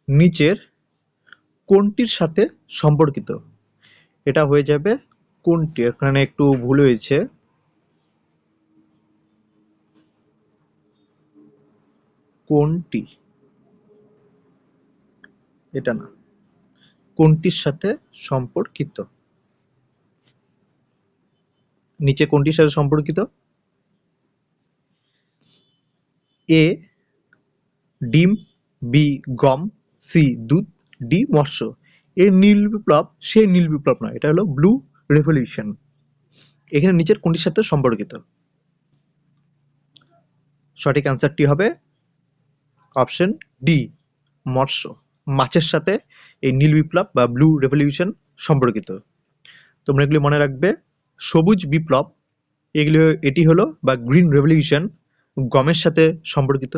Speaker 2: নিচের কোনটির সাথে সম্পর্কিত? এটা হয়ে যাবে কোনটি, এখানে একটু ভুল হয়েছে, কোনটি, এটা না, কোনটির সাথে সম্পর্কিত, নিচে কোনটির সাথে সম্পর্কিত? এ ডিম, বি গম, সি দুধ, ডি মৎস্য। এই নীল বিপ্লব সেই নীল বিপ্লব নয়, এটা হলো ব্লু রেভলিউশন। এখানে নিচের কোনটির সাথে সম্পর্কিত? সঠিক অ্যান্সারটি হবে অপশন ডি মৎস্য। মাছের সাথে এই নীল বিপ্লব বা ব্লু রেভলিউশন সম্পর্কিত। তোমরা এগুলি মনে রাখবে। সবুজ বিপ্লব এটি হলো বা গ্রিন রেভলিউশন গমের সাথে সম্পর্কিত।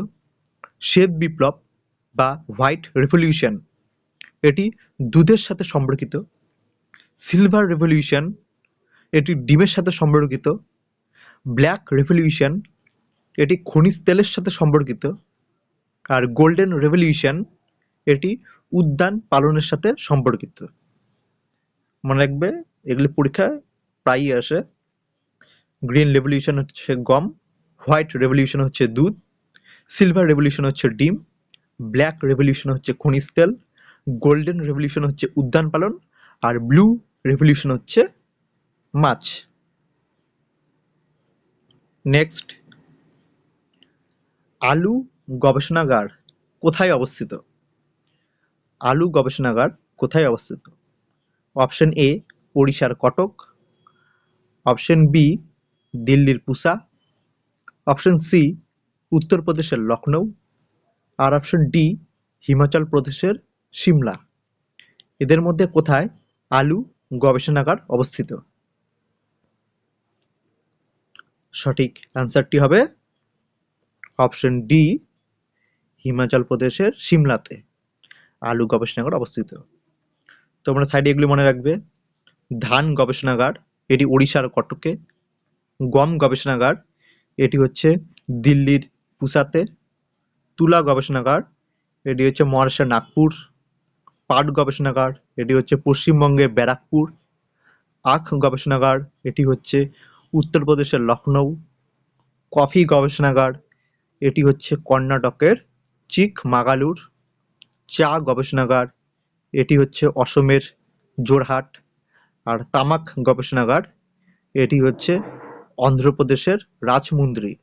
Speaker 2: শ্বেত বিপ্লব বা হোয়াইট রেভলিউশন এটি দুধের সাথে সম্পর্কিত। সিলভার রেভলিউশন এটি ডিমের সাথে সম্পর্কিত। ব্ল্যাক রেভলিউশন এটি খনিজ তেলের সাথে সম্পর্কিত। আর গোল্ডেন রেভলিউশন এটি উদ্যান পালনের সাথে সম্পর্কিত। মনে রাখবে, এগুলি পরীক্ষায় প্রায়ই আসে। গ্রিন রেভলিউশন হচ্ছে গম, হোয়াইট রেভলিউশন হচ্ছে দুধ, সিলভার রেভলিউশন হচ্ছে ডিম, ব্ল্যাক রেভলিউশন হচ্ছে খনিজ তেল, গোল্ডেন রেভলিউশন হচ্ছে উদ্যান পালন, আর ব্লু রেভলিউশন হচ্ছে মাছ। নেক্সট, আলু গবেষণাগার কোথায় অবস্থিত? আলু গবেষণাগার কোথায় অবস্থিত? অপশন এ ওড়িশার কটক, অপশন বি দিল্লির পুসা, অপশন সি উত্তরপ্রদেশের লখনৌ, আর অপশন ডি হিমাচল প্রদেশের সিমলা। এদের মধ্যে কোথায় আলু গবেষণাগার অবস্থিত? সঠিক অ্যান্সারটি হবে অপশন ডি হিমাচল প্রদেশের সিমলাতে আলু গবেষণাগার অবস্থিত। তোমরা সাইডে এগুলি মনে রাখবে। ধান গবেষণাগার এটি ওড়িশার কটকে। গম গবেষণাগার, এটি হচ্ছে দিল্লির পুসাতে। তুলা গবেষণাগার, এটি হচ্ছে মহারাষ্ট্রের নাগপুর। পাট গবেষণাগার, এটি হচ্ছে পশ্চিমবঙ্গের ব্যারাকপুর। আখ গবেষণাগার, এটি হচ্ছে উত্তরপ্রদেশের লখনৌ। কফি গবেষণাগার, এটি হচ্ছে কর্ণাটকের চিকমাগালুর। চা গবেষণাগার, এটি হচ্ছে অসমের জোরহাট। আর তামাক গবেষণাগার, এটি হচ্ছে অন্ধ্রপ্রদেশের রাজমুন্দ্রি।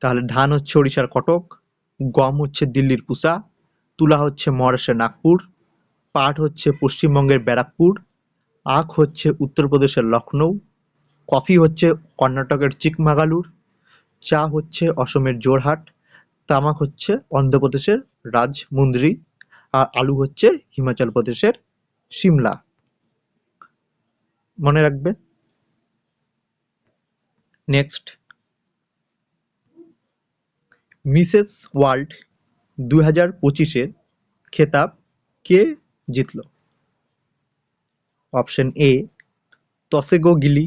Speaker 2: তাহলে ধান হচ্ছে ওড়িশার কটক, গম হচ্ছে দিল্লির পুসা, তুলা হচ্ছে মহারাষ্ট্রের নাগপুর, পাট হচ্ছে পশ্চিমবঙ্গের ব্যারাকপুর, আখ হচ্ছে উত্তরপ্রদেশের লখনৌ, কফি হচ্ছে কর্ণাটকের চিকমাগালুর, চা হচ্ছে অসমের জোরহাট, তামাক হচ্ছে অন্ধ্রপ্রদেশের রাজমুন্দ্রি, আর আলু হচ্ছে হিমাচল প্রদেশের সিমলা। মনে রাখবে। নেক্সট, মিসেস ওয়ার্ল্ড 2025-এর খেতাব কে জিতল? Option A Tsego Gili,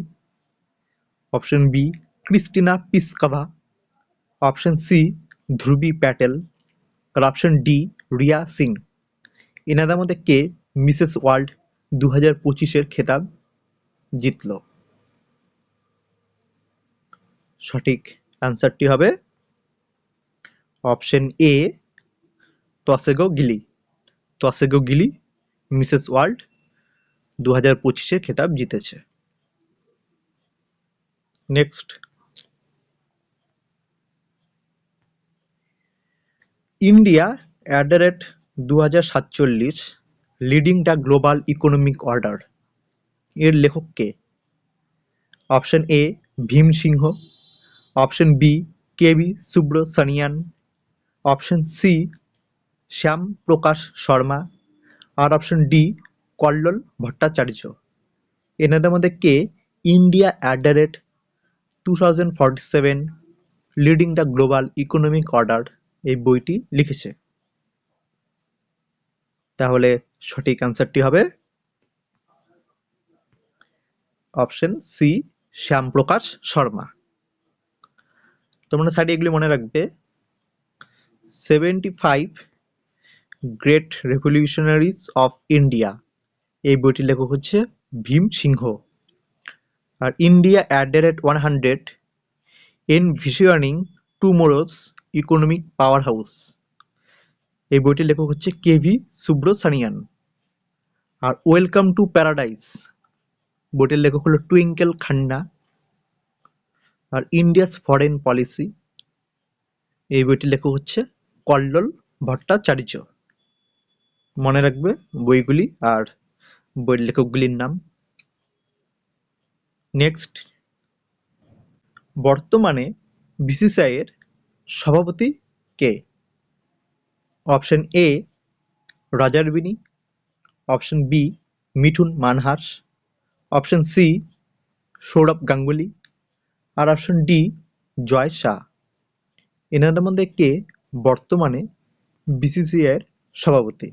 Speaker 2: option B Krystyna Pyszkova, option C Dhruvi Patel, আর অপশন ডি রিয়া সিং। এনাদের মধ্যে কে মিসেস ওয়ার্ল্ড 2025-এর খেতাব জিতল? সঠিক অ্যান্সারটি হবে অপশন এ তসেগো গিলি। তসেগো গিলি মিসেস ওয়ার্ল্ড 2025-এর খেতাব জিতেছে। Next, India at the rate 2047 leading the global economic order এর লেখক কে? Option A Bhim Singh, option B K B Subramanian, option C Shyam Prakash Sharma, আর অপশন ডি কল্লোল ভট্টাচার্য। এনাদের মধ্যে কে India at the rate 2047 leading the global economic order এই বইটি লিখেছে? তাহলে সঠিক অ্যান্সারটি হবে অপশন সি শ্যামপ্রকাশ শর্মা। তোমরা সাইডে এগুলি মনে রাখবে। 75 গ্রেট রেভলিউশনারিজ অফ ইন্ডিয়া এই বইটির লেখক হচ্ছে ভীম সিংহ। আর India at the rate 100 envisioning tomorrow's economic power house এই বইটির লেখক হচ্ছে কেভি সুব্রসানিয়ান। আর ওয়েলকাম টু প্যারাডাইস বইটির লেখক হলো টুইঙ্কেল খান্না। আর ইন্ডিয়াস ফরেন পলিসি এই বইটির লেখক হচ্ছে কল্লোল ভট্টাচার্য। মনে রাখবে বইগুলি আর বইয়ের লেখকগুলির নাম। নেক্সট, বর্তমানে বিসিসিআই এর সভাপতি কে? Option A Roger Binny, option B Mithun Manhas, option C Sourav Ganguly, আর অপশন ডি জয় শাহ। এনাদের মধ্যে কে বর্তমানে বিসিসিআই এর সভাপতি?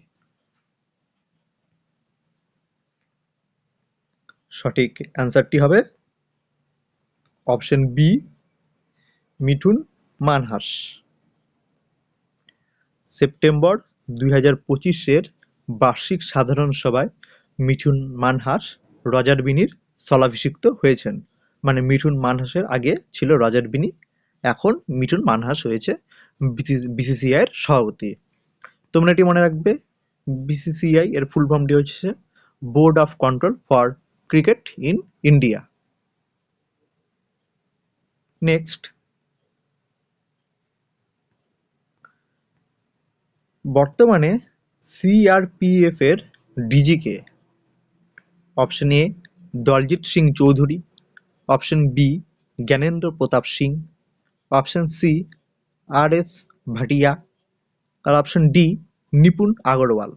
Speaker 2: সঠিক অ্যান্সারটি হবে option B Mithun Manhas. September 2025-এর বার্ষিক সাধারণ সভায় মিঠুন মানহাস রজার বিনির স্থলাভিষিক্ত হয়েছেন। মানে মিঠুন মানহাসের আগে ছিল রজার বিনি, এখন মিঠুন মানহাস হয়েছে বিসিসিআই এর সভাপতি। তোমরা এটি মনে রাখবে, বিসিসিআই এর ফুল ফর্মটি হচ্ছে Board of Control for Cricket in India. Next, বর্তমানে সিআরপিএফ এর ডিজি কে? Option A Daljit Singh Chaudhary, option B Gyanendra Pratap Singh, option C R S Bhatia, আর অপশন ডি নিপুণ আগরওয়াল।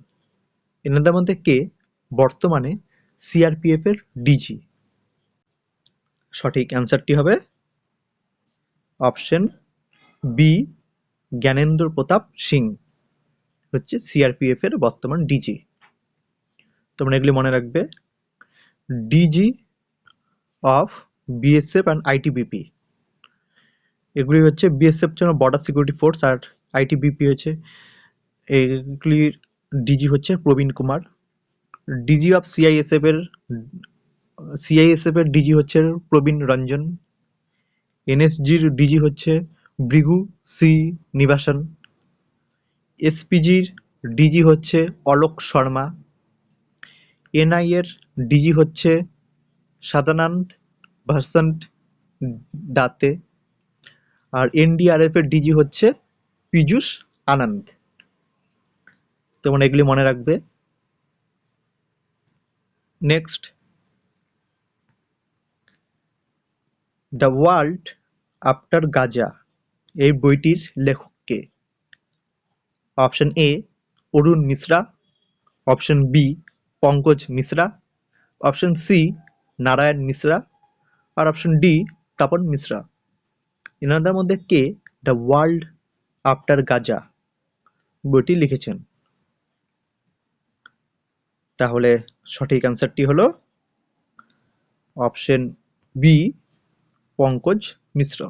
Speaker 2: এনাদের মধ্যে কে বর্তমানে সিআরপিএফ এর ডিজি? সঠিক অ্যান্সারটি হবে অপশন বি জ্ঞানেন্দ্র প্রতাপ সিং হচ্ছে সিআরপিএফ এর বর্তমান ডিজি। তোমরা এগুলি মনে রাখবে। DG of BSF and ITBP. এগুলি হচ্ছে বিএসএফ জন্য বর্ডার সিকিউরিটি ফোর্স, আর আইটিবিপি হচ্ছে এগুলির ডিজি হচ্ছে Praveen Kumar. DG of CISF এর ডিজি হচ্ছে প্রবীণ রঞ্জন। এনএসজির ডিজি হচ্ছে ভৃগু সি নিবাসন। এসপিজির ডিজি হচ্ছে অলোক শর্মা। এনআই এর ডিজি হচ্ছে সদানন্দ ভাসান্ট দাতে। আর এনডিআরএফ এর ডিজি হচ্ছে পীযূষ আনন্দ। তোমরা এগুলি মনে রাখবে। Next, the world after Gaza এই বইটির লেখক কে? Option A Arun Mishra, option B Pankaj Mishra, option C Narayan Mishra, আর অপশন ডি তপন মিশ্রা। এনাদের মধ্যে কে দ্য ওয়ার্ল্ড আফটার গাজা বইটি লিখেছেন? তাহলে সঠিক অ্যান্সারটি হলো option B Pankaj Mishra.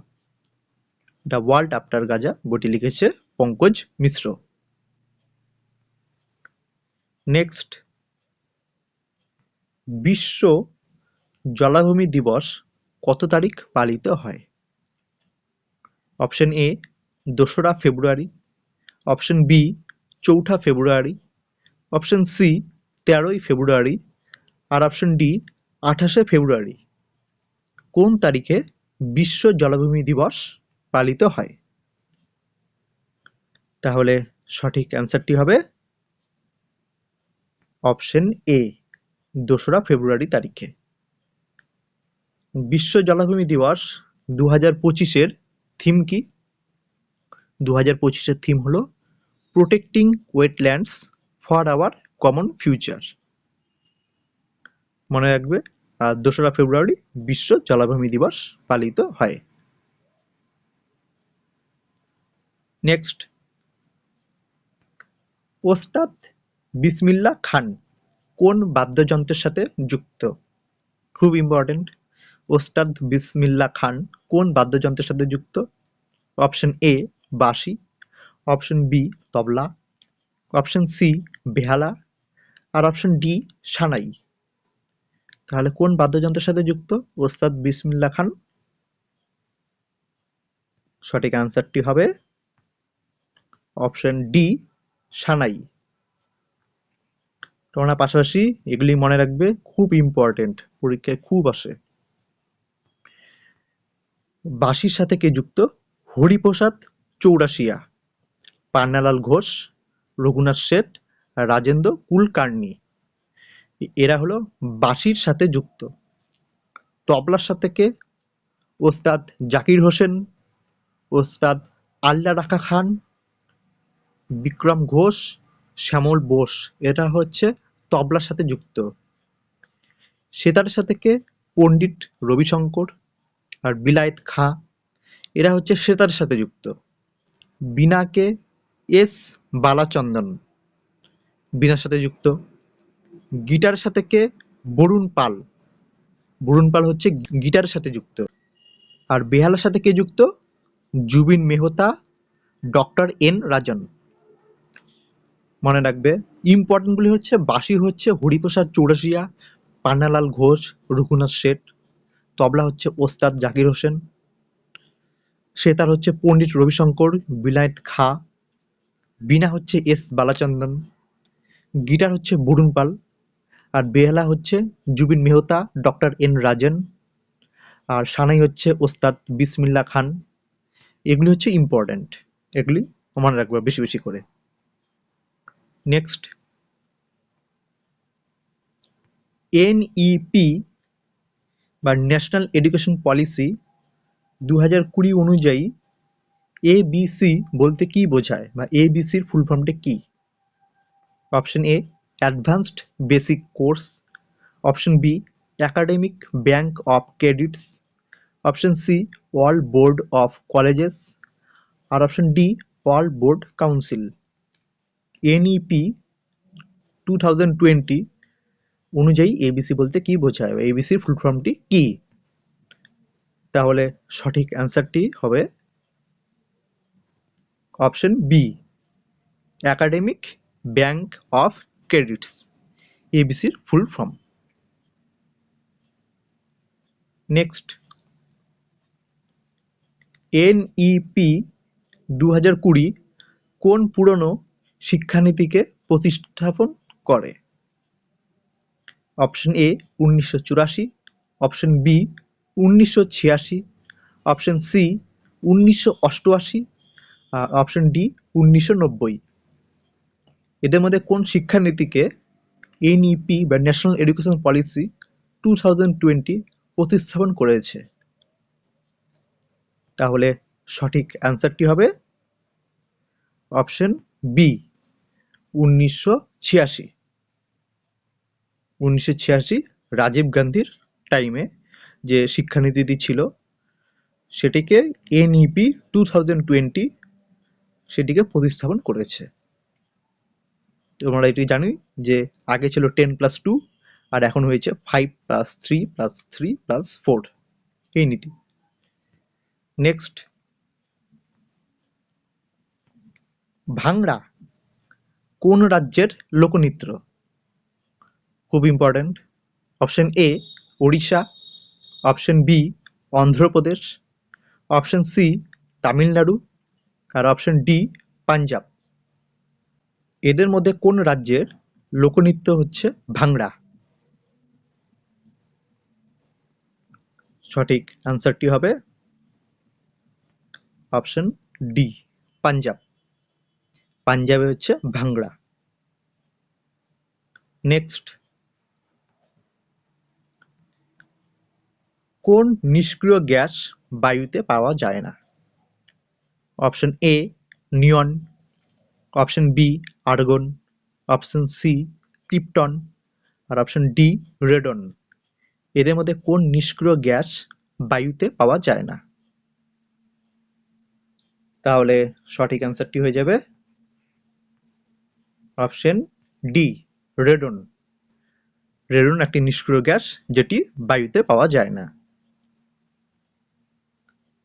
Speaker 2: The world after Gaza বইটি লিখেছে পঙ্কজ মিশ্র। নেক্সট, বিশ্ব জলাভূমি দিবস কত তারিখ পালিত হয়? অপশন এ 2রা ফেব্রুয়ারি, অপশন বি 4ঠা ফেব্রুয়ারি, অপশন সি 13ই ফেব্রুয়ারি, আর অপশন ডি 28শে ফেব্রুয়ারি। কোন তারিখে বিশ্ব জলাভূমি দিবস পালিত হয়? তাহলে সঠিক অ্যান্সারটি হবে অপশন এ 2রা ফেব্রুয়ারি তারিখে। বিশ্ব জলাভূমি দিবস 2025-এর থিম কি? 2025-এর থিম হলো protecting wetlands for our common future. মনে রাখবে। আর 2রা ফেব্রুয়ারি বিশ্ব জলাভূমি দিবস পালিত হয়। নেক্সট, ওস্তাদ বিসমিল্লাহ খান কোন বাদ্যযন্ত্রের সাথে যুক্ত? খুব ইম্পর্টেন্ট। ওস্তাদ বিসমিল্লাহ খান কোন বাদ্যযন্ত্রের সাথে যুক্ত? অপশন এ বাঁশি, অপশন বি তবলা, অপশন সি বেহালা, আর অপশন ডি সানাই। তাহলে কোন বাদ্যযন্ত্রের সাথে যুক্ত ওস্তাদ বিসমিল্লাহ খান? সঠিক অ্যান্সারটি হবে অপশন ডি সানাই। তোমরা পাশাপাশি এগুলি মনে রাখবে, খুব ইম্পর্টেন্ট, পরীক্ষায় খুব আসে। বাঁশির সাথে কে যুক্ত? হরিপ্রসাদ চৌরাশিয়া, পান্নালাল ঘোষ, রঘুনাথ শেঠ, রাজেন্দ্র কুলকার্নি। এরা হলো বাঁশির সাথে যুক্ত। তবলার সাথে কে? ওস্তাদ জাকির হোসেন, ওস্তাদ আল্লাহ রাখা খান, বিক্রম ঘোষ, শ্যামল বোস। এরা হচ্ছে তবলার সাথে যুক্ত। সেতারের সাথে কে? পণ্ডিত রবিশঙ্কর আর বিলায়েত খাঁ। এরা হচ্ছে সেতারের সাথে যুক্ত। বীণাকে? এস বালাচন্দন, বীণার সাথে যুক্ত। গিটারের সাথে কে? বরুণ পাল, বরুণ পাল হচ্ছে গিটারের সাথে যুক্ত। আর বেহালার সাথে কে যুক্ত? জুবিন মেহতা, ডক্টর এন রাজন। মনে রাখবে, ইম্পর্টেন্টগুলি হচ্ছে বাঁশি হচ্ছে হরিপ্রসাদ চৌরাশিয়া, পান্নালাল ঘোষ, রঘুনাথ শেঠ। তবলা হচ্ছে ওস্তাদ জাকির হোসেন, সেতার হচ্ছে পণ্ডিত রবিশঙ্কর, বিলায়েত খাঁ। বীণা হচ্ছে এস বালাচন্দন, গিটার হচ্ছে বরুণ পাল, আর বেহালা হচ্ছে জুবিন মেহতা, ডক্টর এন রাজন, আর সানাই হচ্ছে ওস্তাদ বিসমিল্লাহ খান। এগুলি হচ্ছে ইম্পর্টেন্ট, এগুলি মনে রাখবে বেশি বেশি করে। নেক্সট, এনইপি বা ন্যাশনাল এডুকেশন পলিসি 2020 অনুযায়ী এবিসি বলতে কি বোঝায়, বা এবিসির ফুল ফর্মটা কি? Option A advanced basic course, option B academic bank of credits, option C all board of colleges, আর option D all board council. NEP 2020 অনুযায়ী এবিসি বলতে কি বোঝায়, এবিসির ফুল ফর্মটি কি? তাহলে সঠিক অ্যান্সারটি হবে option B, academic bank of credits, এবিসির ফুল ফর্ম। নেক্সট, এনইপি 2020 কোন পুরনো শিক্ষানীতিকে প্রতিস্থাপন করে? Option A 1984, option B 1986, option C 1988, আর অপশন ডি 1990। এদের মধ্যে কোন শিক্ষানীতিকে এনইপি বা ন্যাশনাল এডুকেশন পলিসি 2020 প্রতিস্থাপন করেছে? তাহলে সঠিক অ্যান্সারটি হবে অপশন বি 1986। 1986 রাজীব গান্ধীর টাইমে যে শিক্ষানীতিটি ছিল সেটিকে এনইপি 2020 সেটিকে প্রতিস্থাপন করেছে। তোমরা এটি জানি যে আগে ছিল 10+2 আর এখন হয়েছে 5+3+3+4 এই নীতি। নেক্সট, ভাংড়া কোন রাজ্যের লোকনৃত্য? খুব important. Option A Odisha, option B Andhra Pradesh, option C Tamil Nadu, R option D Punjab. এদের মধ্যে কোন রাজ্যের লোকনৃত্য হচ্ছে ভাংড়া? সঠিক অ্যান্সারটি হবে অপশন ডি পাঞ্জাব। পাঞ্জাবে হচ্ছে ভাংড়া। নেক্সট, কোন নিষ্ক্রিয় গ্যাস বায়ুতে পাওয়া যায় না? Option A neon, option B argon, option C krypton, আর অপশন ডি রেডন। এদের মধ্যে কোন নিষ্ক্রিয় গ্যাস বায়ুতে পাওয়া যায় না? তাহলে সঠিক অ্যান্সারটি হয়ে যাবে অপশন ডি রেডন। রেডন একটি নিষ্ক্রিয় গ্যাস যেটি বায়ুতে পাওয়া যায় না।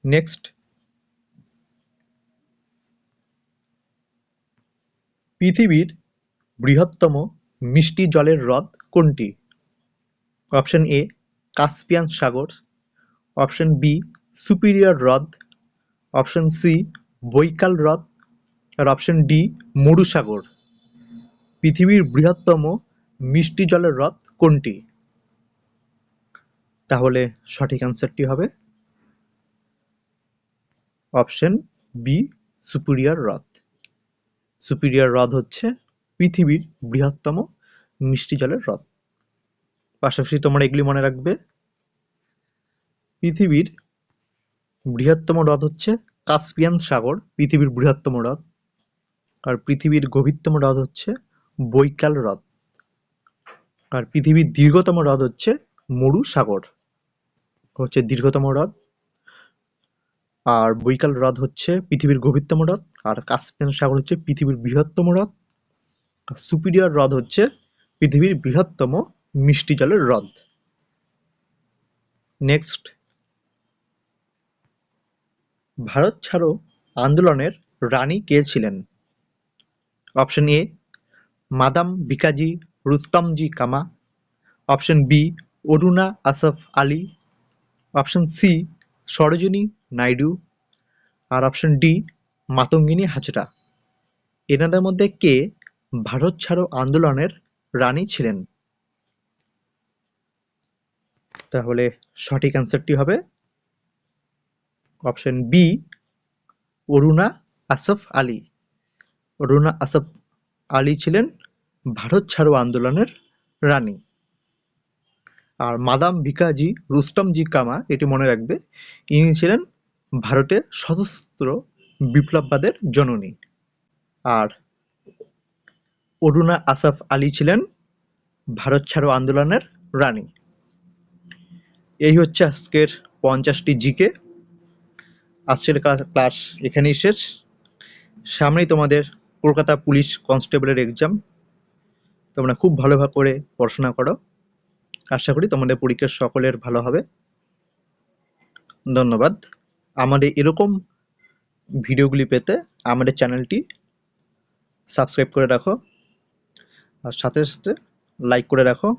Speaker 2: নেক্সট, পৃথিবীর বৃহত্তম মিষ্টি জলের হ্রদ কোনটি? অপশন এ কাস্পিয়ান সাগর, অপশন বি সুপিরিয়র হ্রদ, অপশন সি বৈকাল হ্রদ, আর অপশন ডি মরু সাগর। পৃথিবীর বৃহত্তম মিষ্টি জলের হ্রদ কোনটি? তাহলে সঠিক অ্যান্সারটি হবে অপশন বি সুপিরিয়র হ্রদ। সুপিরিয়র হ্রদ হচ্ছে পৃথিবীর বৃহত্তম মিষ্টি জলের হ্রদ। পাশাপাশি তোমরা এগুলি মনে রাখবে, পৃথিবীর বৃহত্তম হ্রদ হচ্ছে কাস্পিয়ান সাগর, পৃথিবীর বৃহত্তম হ্রদ। আর পৃথিবীর গভীরতম হ্রদ হচ্ছে বৈকাল হ্রদ। আর পৃথিবীর দীর্ঘতম হ্রদ হচ্ছে মরু সাগর, হচ্ছে দীর্ঘতম হ্রদ। আর বৈকাল হ্রদ হচ্ছে পৃথিবীর গভীরতম হ্রদ, আর কাস্পিয়ান সাগর হচ্ছে পৃথিবীর বৃহত্তম হ্রদ, আর সুপিরিয়র হ্রদ হচ্ছে পৃথিবীর বৃহত্তম মিষ্টি জলের হ্রদ। নেক্সট, ভারত ছাড়ো আন্দোলনের রানী কে ছিলেন? Option A Madame Bhikaji Rustomji Cama, option B Aruna Asaf Ali, option C Sarojini Naidu, আর অপশন ডি মাতঙ্গিনী হাজরা। এনাদের মধ্যে কে ভারত ছাড়ো আন্দোলনের রানী ছিলেন? তাহলে সঠিক অ্যান্সারটি হবে অপশন বি অরুণা আসফ আলী। অরুণা আসফ আলী ছিলেন ভারত ছাড়ো আন্দোলনের রানী। আর মাদাম ভিকাজি রুস্তমজি কামা, এটি মনে রাখবে, ইনি ছিলেন ভারতের সশস্ত্র বিপ্লববাদের জননী। আর অরুণা আসফ আলী ছিলেন ভারত ছাড়ো আন্দোলনের রানী। এই হচ্ছে আজকের 50টি জিকে। আজকের ক্লাস এখানেই শেষ। সামনেই তোমাদের কলকাতা পুলিশ কনস্টেবলের এক্সাম। তোমরা খুব ভালোভাবে করে পড়াশোনা করো। আশা করি তোমাদের পরীক্ষা সকলের ভালো হবে। ধন্যবাদ। আমাদের এরকম ভিডিওগুলি পেতে আমাদের চ্যানেলটি সাবস্ক্রাইব করে রাখো আর সাথে সাথে লাইক করে রাখো।